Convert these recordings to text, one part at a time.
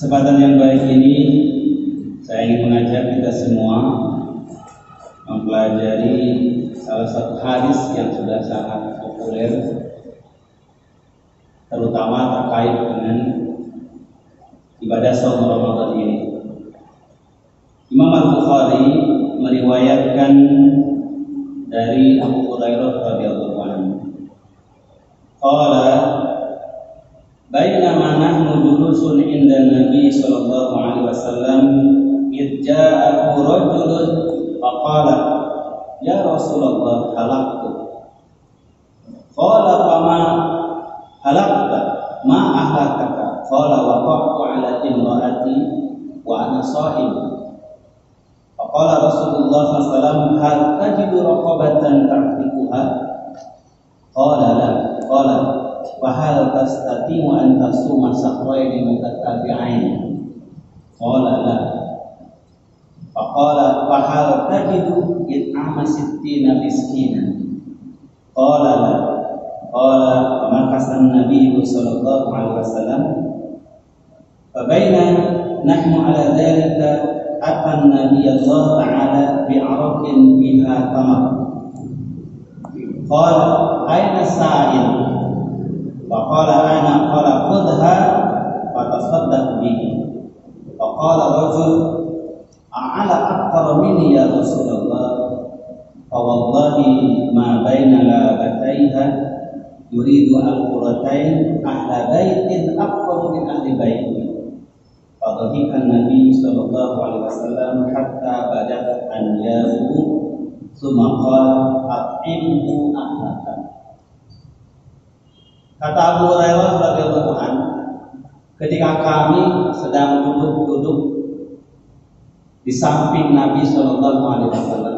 Kesempatan yang baik ini saya ingin mengajak kita semua mempelajari salah satu hadis yang sudah sangat populer, terutama terkait dengan ibadah shaum Ramadan ini. Imam Al-Bukhari meriwayatkan dari Abu Hurairah radhiyallahu anhu. Qala bainama nahnu julusun inda Nabi sallallahu alaihi wasallam idh ja'ahu rajulun faqala ya Rasulullah halaktu. Qala fama halakta ma ahlakaka? Qala waqa'tu ala imraati wa ana sha'im. Faqala Rasulullah sallallahu alaihi wasallam hal tajidu raqabatan ta'tikuha? Qala la. Qala fahal tastati'u an tasuma shahrayn mutatabi'ain? Qala la. Faqala fahal tajidu it'ama sittina miskinan? Qala la. Qala famakasa an-nabiy sallallahu alaihi wasallam fabaina nahnu ala dhalika atan nabiy Allah ta'ala bi'araqin biha tamar. Qala aina sa'il? Faqala ana. Qala khudha fatasaddaq bihi. Faqala rajul a'ala akthar minni ya Rasulullah? Fa wallahi ma baina labataiha yuridu al-quratain ahla baitin akthar min ahli baiti. Fadhahikan Nabi sallallahu alaihi wasallam hatta badat an yahu thumma qala at'imhu ahlaka. Kata Abu Hurairah radhiyallahu anhu, ketika kami sedang duduk-duduk di samping Nabi sallallahu alaihi wasallam,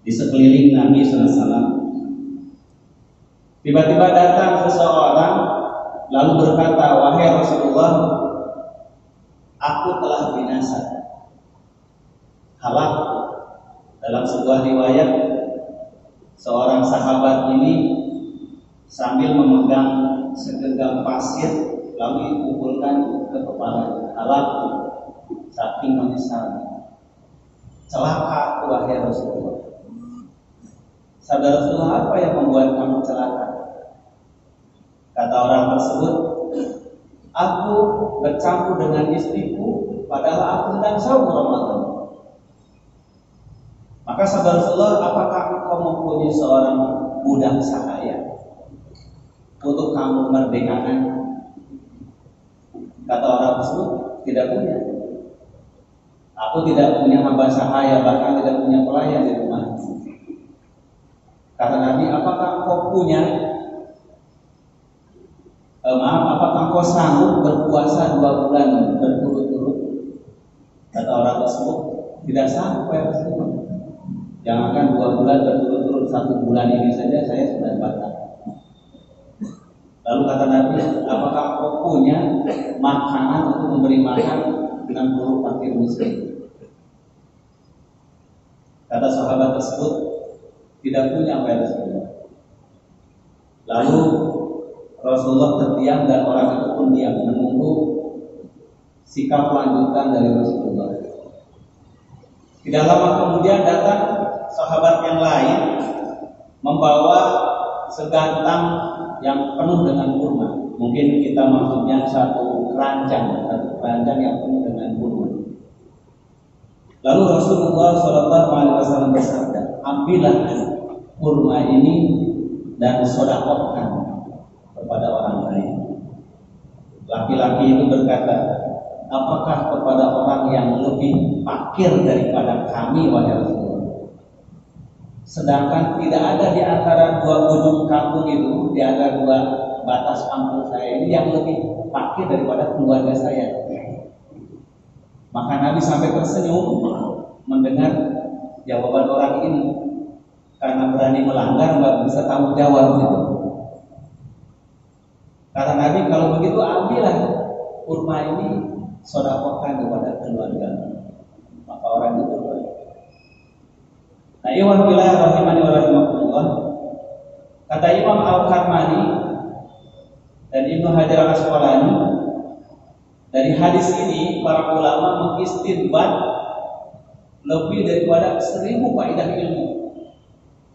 di sekeliling Nabi sallallahu alaihi wasallam, tiba-tiba datang seseorang lalu berkata, wahai Rasulullah, aku telah binasa, halak. Dalam sebuah riwayat, seorang sahabat ini sambil memegang segenggam pasir lalu dikumpulkan ke kepala, halak, saking menyesal, celaka aku wahai Rasulullah. Sabda Rasulullah, apa yang membuat kamu celaka? Kata orang tersebut, aku bercampur dengan istriku padahal aku sedang shaum Ramadan. Maka sabda Rasulullah, apakah engkau mempunyai seorang budak sahaya untuk kamu merdekakan? Kata orang tersebut, tidak punya. Aku tidak punya hamba sahaya, bahkan tidak punya pelayan di rumah. Kata Nabi, apakah engkau punya apakah engkau sanggup berpuasa 2 bulan berturut-turut? Kata orang tersebut, tidak sanggup ya Rasulullah. Jangankan 2 bulan berturut-turut, 1 bulan ini saja saya sudah batal. Lalu kata Nabi, apakah engkau punya makanan untuk memberi makan 60 fakir miskin? Kata sahabat tersebut, tidak punya apa Rasulullah. Lalu Rasulullah terdiam dan orang itu pun diam menunggu sikap lanjutan dari Rasulullah. Tidak lama kemudian datang sahabat yang lain membawa segantang yang penuh dengan kurma. Mungkin kita maksudnya satu keranjang yang penuh dengan kurma. Lalu Rasulullah SAW bersabda, ambillah kurma ini dan sedekahkan kepada orang lain. Laki-laki itu berkata, apakah kepada orang yang lebih fakir daripada kami wahai Rasulullah? Sedangkan tidak ada di antara 2 ujung kampung itu, di antara 2 batas kampung saya ini yang lebih fakir daripada keluarga saya. Maka Nabi sampai tersenyum mendengar jawaban orang ini, karena berani melanggar nggak bisa tanggung jawab gitu. Kata Nabi, kalau begitu ambillah kurma ini, sedekahkan kepada keluarga. Maka orang itu nah, iwan billah rahimani wa rahimakumullah. Kata Imam Al-Karmani dan Ibnu Hajar Al-Asqalani Dari hadis ini para ulama mengistinbat lebih daripada 1000 faedah ilmu.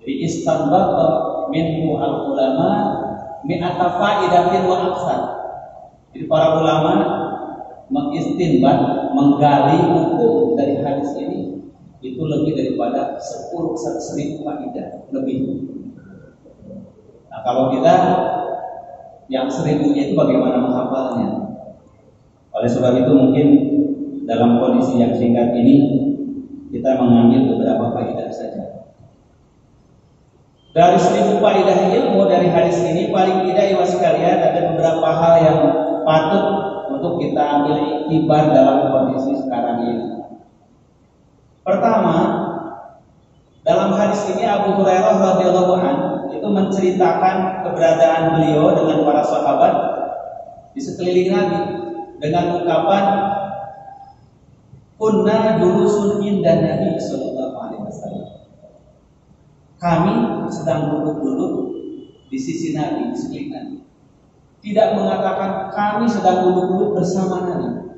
Jadi istanbat minhu al ulama mi'ata faidatin wa aksar. Jadi para ulama mengistinbat, menggali hukum dari hadis ini itu lebih daripada 1000 faedah lebih. Nah, kalau kita yang 1000-nya itu bagaimana menghafalnya? Oleh sebab itu mungkin dalam kondisi yang singkat ini kita mengambil beberapa faedah saja. Dari 1000 faedah ilmu dari hadis ini paling tidak ya sekalian ada beberapa hal yang patut untuk kita ambil iktibar dalam kondisi sekarang ini. Pertama, dalam hadis ini Abu Hurairah radhiyallahu anhu itu menceritakan keberadaan beliau dengan para sahabat di sekeliling Nabi dengan ungkapan kunna julusun indan Nabi sallallahu alaihi wasallam. Kami sedang duduk-duduk di sisi Nabi, di sekeliling Nabi. Tidak mengatakan kami sedang duduk-duduk bersama Nabi.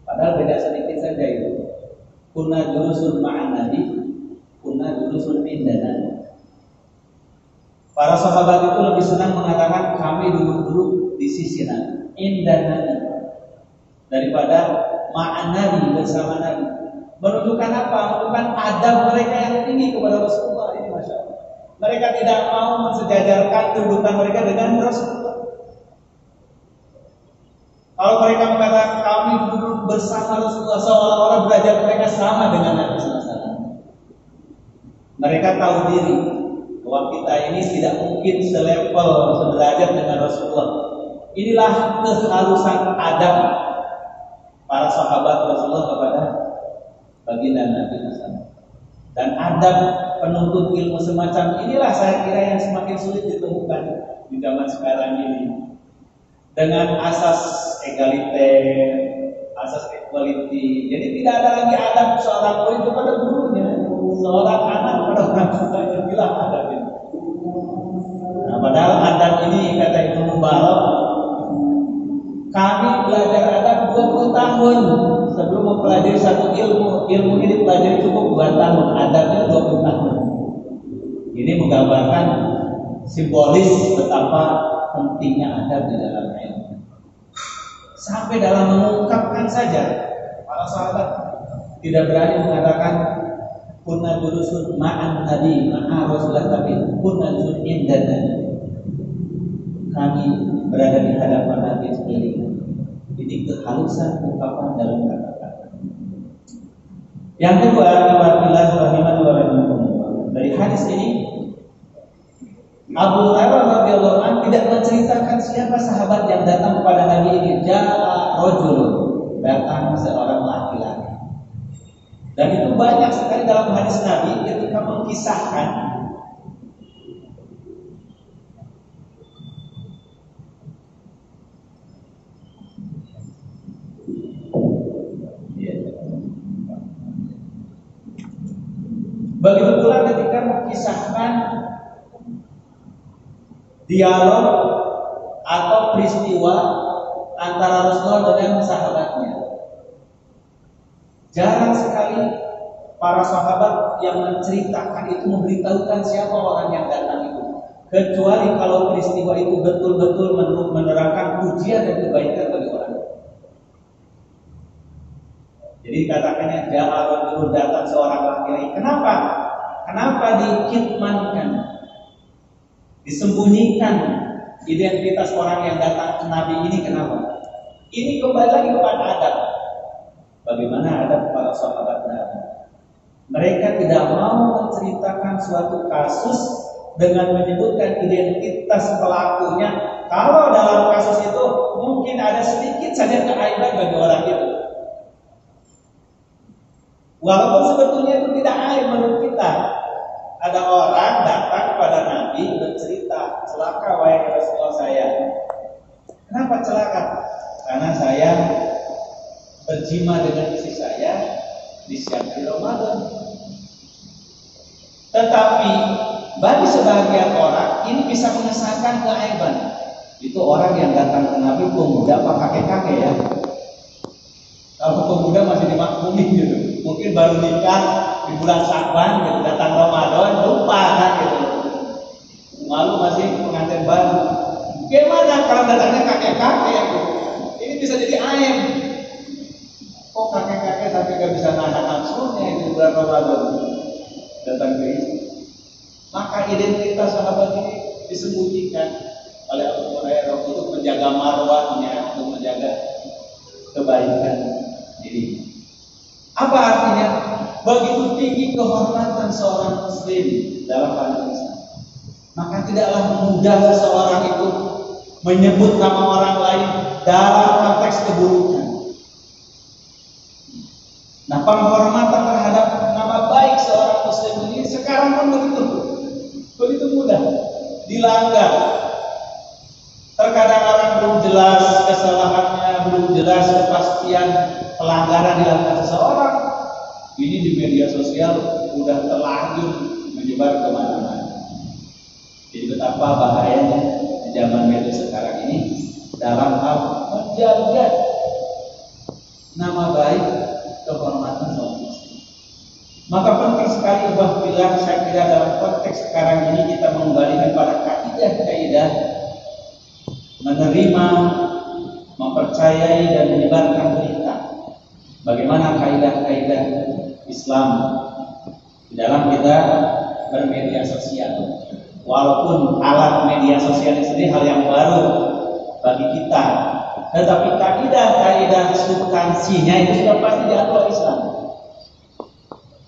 Padahal beda sedikit saja itu. Kunna julusun ma'an Nabi, kunna julusun indan Nabi. Para sahabat itu lebih senang mengatakan kami duduk-duduk di sisi Nabi, indan Nabi, daripada ma'an Nabi, bersama Nabi. Menunjukkan apa? Menunjukkan adab mereka yang tinggi kepada Rasulullah ini, masya Allah. Mereka tidak mau mensejajarkan kedudukan mereka dengan Rasulullah. Kalau mereka mengatakan kami duduk bersama Rasulullah, seolah-olah derajat mereka sama dengan Nabi SAW. Mereka tahu diri bahwa kita ini tidak mungkin selevel, sederajat dengan Rasulullah. Inilah keharusan adab para sahabat Rasulullah kepada baginda Nabi SAW. Dan adab penuntut ilmu semacam inilah saya kira yang semakin sulit ditemukan di zaman sekarang ini. Dengan asas egaliter, asas equality. Jadi tidak ada lagi adab seorang murid kepada gurunya, seorang anak kepada orang tuanya. Bilang adab ini. Nah, padahal adab ini kata Ibnu Mubarak, kami belajar adab 20 tahun sebelum mempelajari satu ilmu. Ilmu ini dipelajari cukup 2 tahun, adabnya 20 tahun. Ini menggambarkan simbolis betapa pentingnya adab di dalam ilmu. Sampai dalam mengungkapkan saja para sahabat tidak berani mengatakan kunna julusun ma'an Nabi, ma'a Rasulullah, tapi kunna julusun indan Nabi. Kami berada di hadapan Nabi sekeliling. Ini kehalusan ungkapan dalam kata-kata. Yang kedua, dari hadis ini Abu Hurairah radhiyallahu anhu tidak menceritakan siapa sahabat yang datang kepada Nabi ini. Ja'a rajulun, datang seorang laki-laki. Dan itu banyak sekali dalam hadis Nabi ketika mengkisahkan begitu pula ketika mengkisahkan dialog atau peristiwa antara Rasulullah dengan sahabatnya. Jarang sekali para sahabat yang menceritakan itu memberitahukan siapa orang yang datang itu, kecuali kalau peristiwa itu betul-betul menerangkan pujian dan kebaikan bagi orang. Jadi katakannya ja'al datang seorang laki-laki. Kenapa? Kenapa dikitmankan, disembunyikan identitas orang yang datang ke Nabi ini? Kenapa? Ini kembali lagi kepada adab. Bagaimana adab para sahabat Nabi? Mereka tidak mau menceritakan suatu kasus dengan menyebutkan identitas pelakunya. Kalau dalam kasus itu mungkin ada sedikit saja keaiban bagi orang itu, walaupun sebetulnya itu tidak aib menurut kita. Ada orang datang kepada Nabi bercerita, celaka wahai Rasulullah saya. Kenapa celaka? Karena saya berjima dengan istri saya di siang Ramadan. Tetapi bagi sebagian orang ini bisa mengesahkan keaiban. Itu orang yang datang ke Nabi pemuda apa kakek-kakek ya. Mungkin baru nikah di bulan Syakban, gitu, datang Ramadan lupa kan gitu. Malu masih pengantin baru. Gimana kalau datangnya kakek-kakek? Ini bisa jadi aib. Kok kakek-kakek sampai gak bisa nahan nafsunya di bulan Ramadan datang ke istri? Maka identitas sahabat ini disembunyikan oleh Abu Hurairah untuk menjaga marwahnya, untuk menjaga kebaikan diri. Apa artinya? Begitu tinggi kehormatan seorang muslim dalam pandangan Islam. Maka tidaklah mudah seseorang itu menyebut nama orang lain dalam konteks keburukan. Nah, penghormatan terhadap nama baik seorang muslim ini sekarang pun begitu mudah dilanggar. Terkadang orang belum jelas kesalahannya, belum jelas kepastian pelanggaran dilakukan seseorang. Ini di media sosial sudah terlanjur menyebar kemana-mana. Jadi betapa bahayanya di zaman media sekarang ini dalam hal menjaga nama baik kehormatan seorang muslim. Maka penting sekali bila saya kira dalam konteks sekarang ini kita mengembalikan pada kaidah-kaidah menerima, mempercayai dan menyebarkan berita. Bagaimana kaidah-kaidah Islam di dalam kita bermedia sosial. Walaupun alat media sosial ini sendiri hal yang baru bagi kita, tetapi kaidah-kaidah substansinya itu sudah pasti diatur oleh Islam.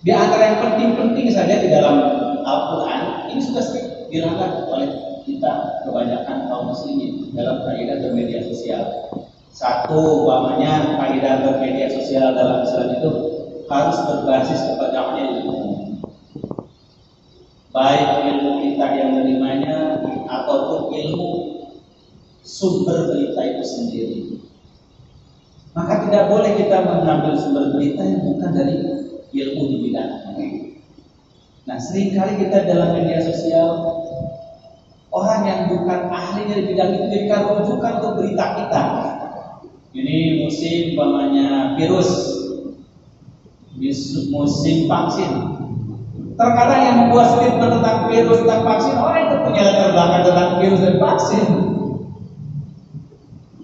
Di antara yang penting-penting saja di dalam Al-Quran ini sudah sering dilanggar oleh kita kebanyakan kaum muslimin dalam kaidah bermedia sosial. Satu, umpamanya kaidah bermedia sosial dalam Islam itu harus berbasis kepada ilmu, baik ilmu kita yang menerimanya ataupun ilmu sumber berita itu sendiri. Maka tidak boleh kita mengambil sumber berita yang bukan dari ilmu di bidangnya. Nah, seringkali kita dalam media sosial orang yang bukan ahli dari bidang itu jadikan rujukan untuk berita kita. Ini musim umpamanya virus, musim vaksin. Terkadang yang membuat statement tentang virus dan vaksin orang itu punya latar belakang tentang virus dan vaksin.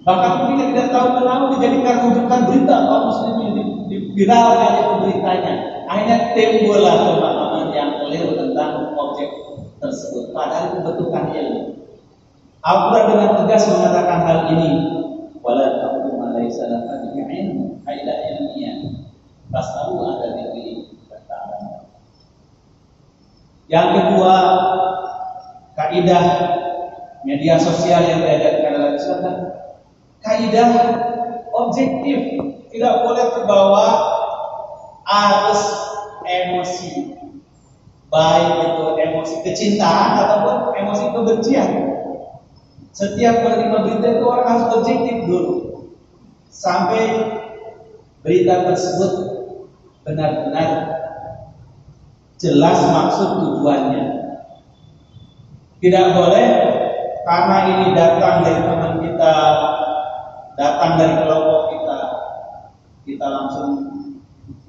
Bahkan mungkin tidak tahu menahu dijadikan rujukan berita kaum muslimin diviralkan itu beritanya. Akhirnya timbullah pemahaman yang keliru tentang objek tersebut. Padahal itu bentukan ilmu. Al-Quran dengan tegas mengatakan hal ini. Wala taqfu ma laysa laka bihi ilm, kaidah ilmiah. Fasalu ada dzikri ta'ala. Yang kedua, kaidah media sosial yang diajarkan oleh Islam, kaidah objektif, tidak boleh terbawa arus emosi, baik itu emosi kecintaan ataupun emosi kebencian. Setiap menerima berita itu orang harus objektif dulu, sampai berita tersebut benar-benar jelas maksud tujuannya. Tidak boleh karena ini datang dari teman kita, datang dari kelompok kita, kita langsung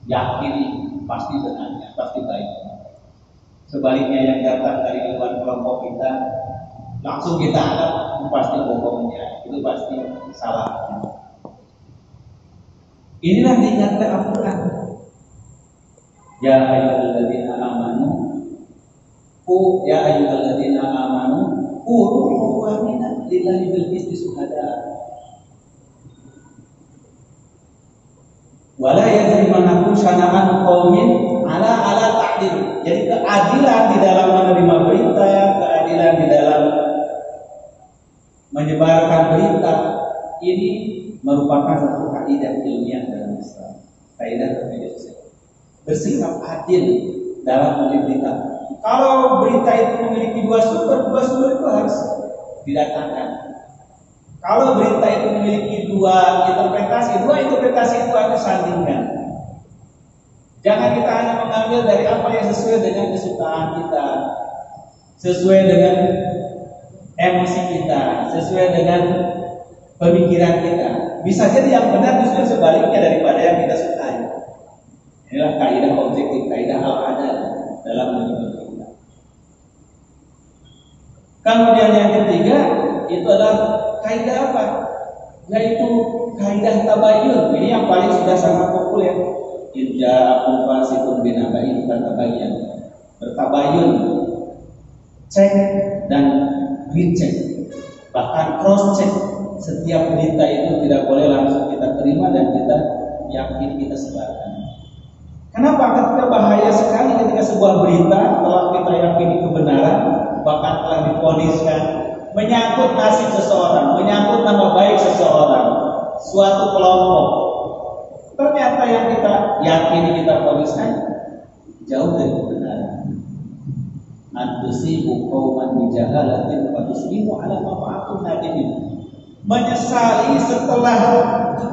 yakini pasti benarnya, pasti baiknya. Sebaliknya yang datang dari luar kelompok kita, langsung kita anggap pasti bohongnya, itu pasti salahnya. Inilah diingatkan Al-Quran. Ya ayyuhalladzina amanu, ya ayyuhalladzina amanu, qulu qawmina lillahi bil qisti syuhada. Wala yajrimannakum syana'an qaumin ala ta'dil. Jadi keadilan di dalam menerima berita, keadilan di dalam menyebarkan berita ini merupakan satu kaidah ilmiah dalam Islam. Kaidah bermedia sosial. Bersikap adil dalam memilih berita. Kalau berita itu memiliki dua sumber itu harus didatangkan. Kalau berita itu memiliki dua interpretasi itu harus disandingkan. Jangan kita hanya mengambil dari apa yang sesuai dengan kesukaan kita, sesuai dengan emosi kita, sesuai dengan pemikiran kita. Bisa jadi yang benar justru sebaliknya daripada yang kita sukai. Inilah kaidah objektif, kaidah al-adal dalam menyebut kita. Kemudian yang ketiga itu adalah kaidah apa? Yaitu kaidah tabayyun. Ini yang paling sudah sangat populer. Inja'akum fasiqun binaba'in fatabayyan. Bertabayun, cek dan recheck, bahkan cross check. Setiap berita itu tidak boleh langsung kita terima dan kita yakin kita sebarkan. Kenapa? Ketika bahaya sekali ketika sebuah berita telah kita yakini kebenaran, bahkan telah divoniskan, menyangkut nasib seseorang, menyangkut nama baik seseorang, suatu kelompok. Ternyata yang kita yakini, kita voniskan jauh dari kebenaran. Antusibu qauman bijahalatin fatusbihu ala ma fa'altum nadimin. Menyesali setelah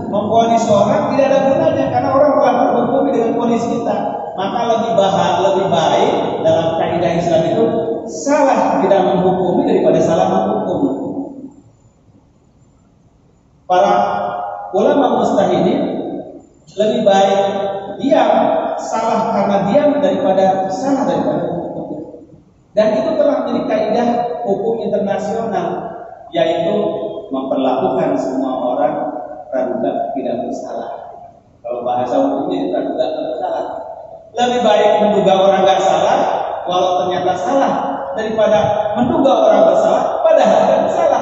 memvonis orang tidak ada gunanya karena orang telah terhukumi dengan vonis kita. Maka lebih baik dalam kaidah Islam itu salah tidak menghukumi daripada salah menghukum. Para ulama mujtahidin lebih baik diam, salah karena diam daripada salah daripada hukum. Dan itu telah menjadi kaidah hukum internasional, yaitu memperlakukan semua orang praduga tidak bersalah. Kalau bahasa hukumnya praduga tidak bersalah. Lebih baik menduga orang tidak salah walau ternyata salah daripada menduga orang bersalah padahal tidak bersalah,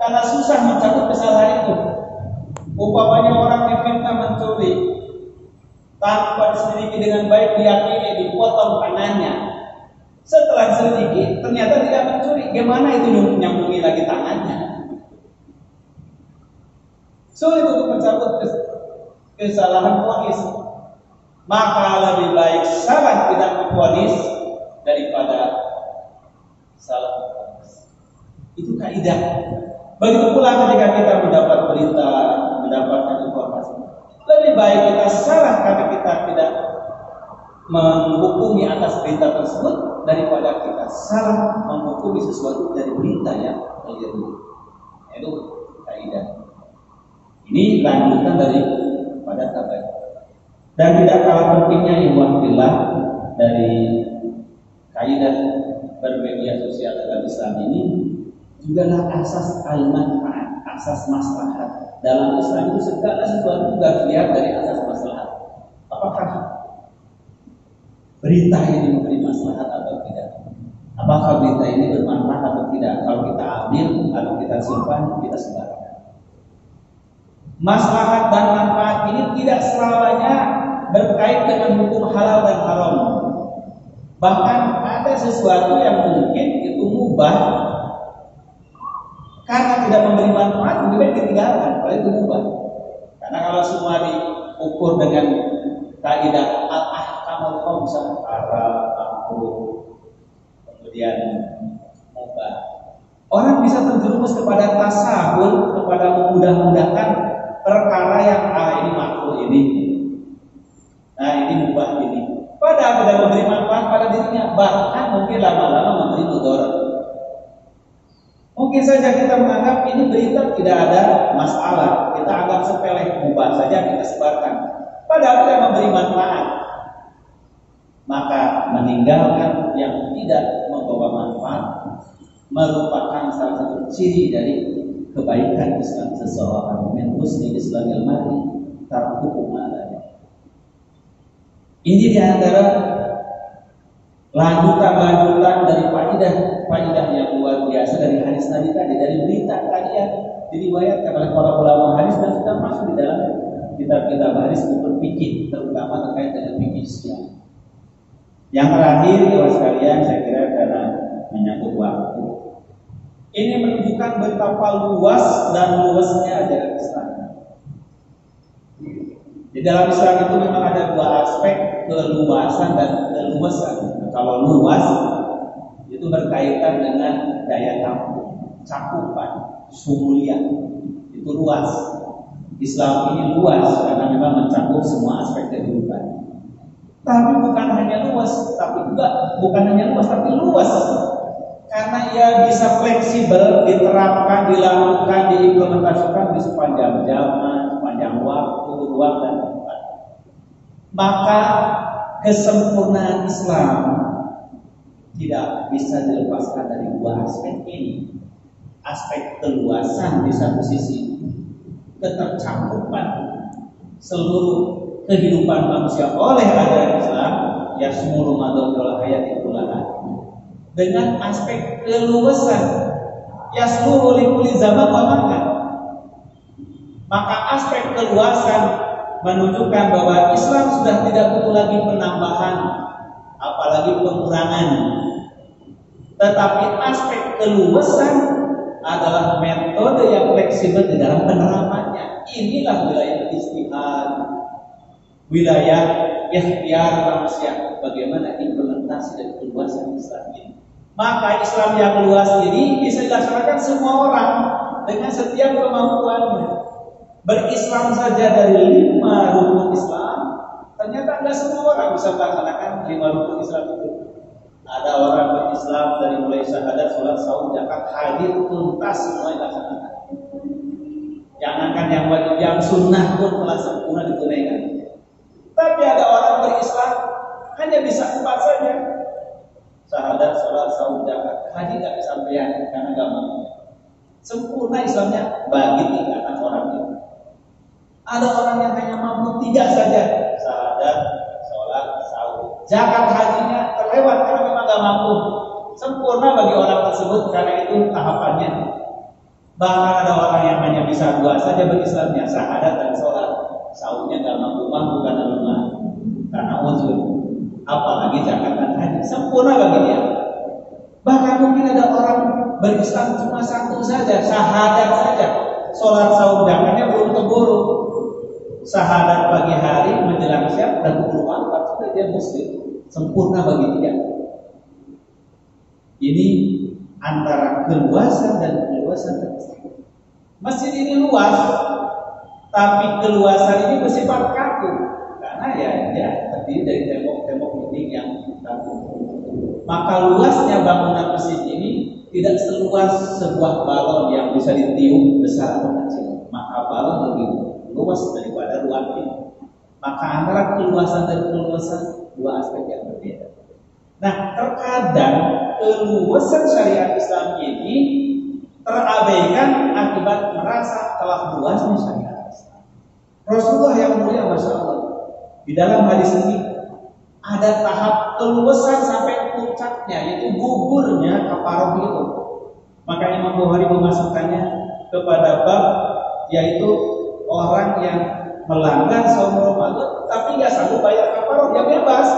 karena susah mencabut kesalahan itu. Umpamanya orang difitnah mencuri, tanpa diselidiki dengan baik diyakini dipotong tangannya. Setelah diselidiki ternyata tidak mencuri, gimana itu nyambungi lagi tangannya? Sulit untuk mencabut kesalahan vonis. Maka lebih baik salah tidak memvonis daripada salah memvonis. Itu kaidah. Begitu pula ketika kita mendapat berita, mendapatkan informasi, lebih baik kita salah karena kita tidak menghukumi atas berita tersebut daripada kita salah menghukumi sesuatu dari berita yang keliru. Itu kaidah. Ini lanjutan dari pada tabayun. Dan tidak kalah pentingnya ikhwan fillah dari kaidah bermedia sosial dalam Islam ini juga asas al-manfaat, asas maslahat. Dalam Islam itu segala sesuatu juga dilihat dari asas maslahat. Apakah berita ini memberi maslahat atau tidak? Apakah berita ini bermanfaat atau tidak? Kalau kita ambil atau kita simpan, kita sebarkan. Maslahat dan manfaat ini tidak selamanya berkait dengan hukum halal dan haram. Bahkan ada sesuatu yang mungkin itu mubah karena tidak memberi manfaat, lebih baik ditinggalkan. Kalau itu mubah. Karena kalau semua diukur dengan kaidah al-ahkamul khamsah, haram, makruh, kemudian mubah, orang bisa terjerumus kepada tasahul, kepada memudah-mudahkan perkara yang ini makruh ini. Nah ini mubah ini. Padahal tidak memberi manfaat pada dirinya, bahkan mungkin lama-lama memberi mudarat. Mungkin saja kita menganggap ini berita tidak ada masalah, kita anggap sepele, mubah saja kita sebarkan. Padahal tidak memberi manfaat. Maka meninggalkan yang tidak membawa manfaat merupakan salah satu ciri dari kebaikan Islam seseorang. Min husni Islamil mar'i tarkuhu ma la ya'lam. Ini diantara lanjutan dari faidah yang luar biasa dari hadis Nabi tadi, dari berita tadi yang diriwayatkan oleh para ulama hadis dan sudah masuk di dalam kitab-kitab hadis maupun fikih, terutama terkait dengan fikih Islam. Yang terakhir, teman sekalian, saya kira karena menyangkut waktu, ini menunjukkan betapa luas dan luasnya ajaran Islam. Di dalam Islam itu memang ada dua aspek, keluasan dan keluasan. Kalau luas itu berkaitan dengan daya tampung, cakupan, sumulian. Itu luas. Islam ini luas karena memang mencakup semua aspek kehidupan. Tapi bukan hanya luas, tapi luas. Karena ia bisa fleksibel, diterapkan, dilakukan, diimplementasikan di sepanjang zaman, sepanjang waktu, ruang dan tempat. Maka kesempurnaan Islam tidak bisa dilepaskan dari dua aspek ini. Aspek keluasan di satu sisi, ketercakupan seluruh kehidupan manusia oleh ajaran Islam, yasmulu madhul hayati kullaha. Dengan aspek keluasan, yasmulu likuli zaman wa makan. Maka aspek keluasan menunjukkan bahwa Islam sudah tidak butuh lagi penambahan, apalagi pengurangan. Tetapi aspek keluasan adalah metode yang fleksibel di dalam penerapannya. Inilah wilayah istihad, wilayah ikhtiar manusia, bagaimana implementasi dan keluasan Islam ini. Maka Islam yang luas ini bisa dilaksanakan semua orang dengan setiap kemampuannya. Berislam saja dari 5 rukun Islam, ternyata tidak semua orang bisa melaksanakan 5 rukun Islam itu. Ada orang berislam dari mulai syahadat, sholat, saum, zakat, haji, tuntas semua dilaksanakan. Jangankan yang wajib, yang sunnah pun telah sempurna ditunaikan. Tapi ada orang berislam hanya bisa 4 saja. Syahadat, sholat, saum, zakat, haji tidak kesampaian karena nggak mampu. Sempurna Islamnya bagi tingkatan orang itu. Ada orang yang hanya mampu 3 saja, syahadat, sholat, saum, zakat, hajinya terlewat karena memang nggak mampu. Sempurna bagi orang tersebut karena itu tahapannya. Bahkan ada orang yang hanya bisa 2 saja berislamnya, syahadat dan sholat, saumnya nggak mampu karena lemah, karena uzur. Apalagi zakat dan haji, sempurna bagi dia. Bahkan mungkin ada orang berislam cuma 1 saja, syahadat saja, sholat, saum, zakatnya belum keburu. Syahadat pagi hari menjelang siang dan pukul 4 sudah dia muslim, sempurna bagi dia. Ini antara keluasan dan keluasan tersebut. Masjid ini luas, tapi keluasan ini bersifat kaku karena ya terdiri dari tembok-tembok dinding yang kaku. Maka luasnya bangunan masjid ini tidak seluas sebuah balon yang bisa ditiup besar atau kecil. Maka balon lebih luas daripada ruang ini. Maka antara keluasan dan keluasan 2 aspek yang berbeda. Nah, terkadang keluasan syariat Islam ini terabaikan akibat merasa telah luasnya syariat Islam. Rasulullah yang mulia, masya Allah, di dalam hadis ini ada tahap keluasan sampai puncaknya, yaitu gugurnya kafaroh itu. Maka Imam Bukhari memasukkannya kepada bab yaitu orang yang melanggar saum Ramadan tapi nggak sanggup bayar kafaroh, dia bebas.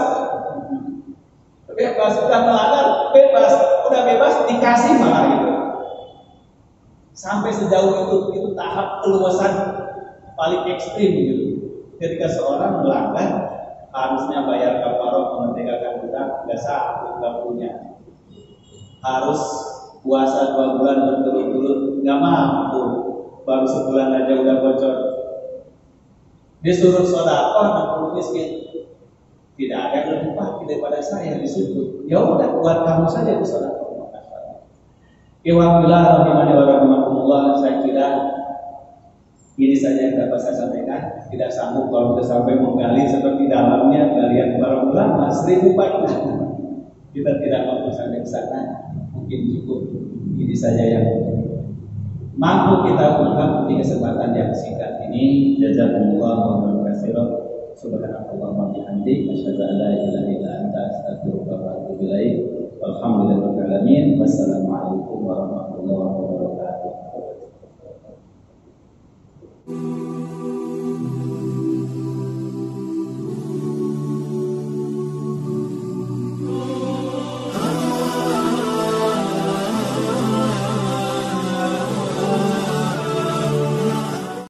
Bebas, sudah melanggar, udah bebas dikasih malah gitu. Sampai sejauh itu tahap keluasan paling ekstrim gitu. Ketika seorang melanggar harusnya bayar kafaroh, memerdekakan budak, nggak sanggup, nggak punya. Harus puasa 2 bulan berturut-turut, nggak mampu. Baru sebulan aja udah bocor. Disuruh sedekah 60 miskin, tidak ada yang lebih pahit daripada saya di situ. Ya udah, buat kamu saja di sedekah. Iwan billah rahimahullah, saya kira ini saja yang dapat saya sampaikan. Tidak sanggup kalau kita sampai menggali seperti dalamnya galian para ulama 1000 bait. Kita tidak mampu sampai ke sana. Mungkin cukup ini saja yang mampu kita ungkap di kesempatan yang singkat ini. Jazakumullah khairan. Subhanallah wa bihamdihi, asyhadu an la ilaha illa anta, astaghfiruka wa atubu ilaik. Walhamdulillahirabbil alamin. Wassalamualaikum warahmatullahi wabarakatuh.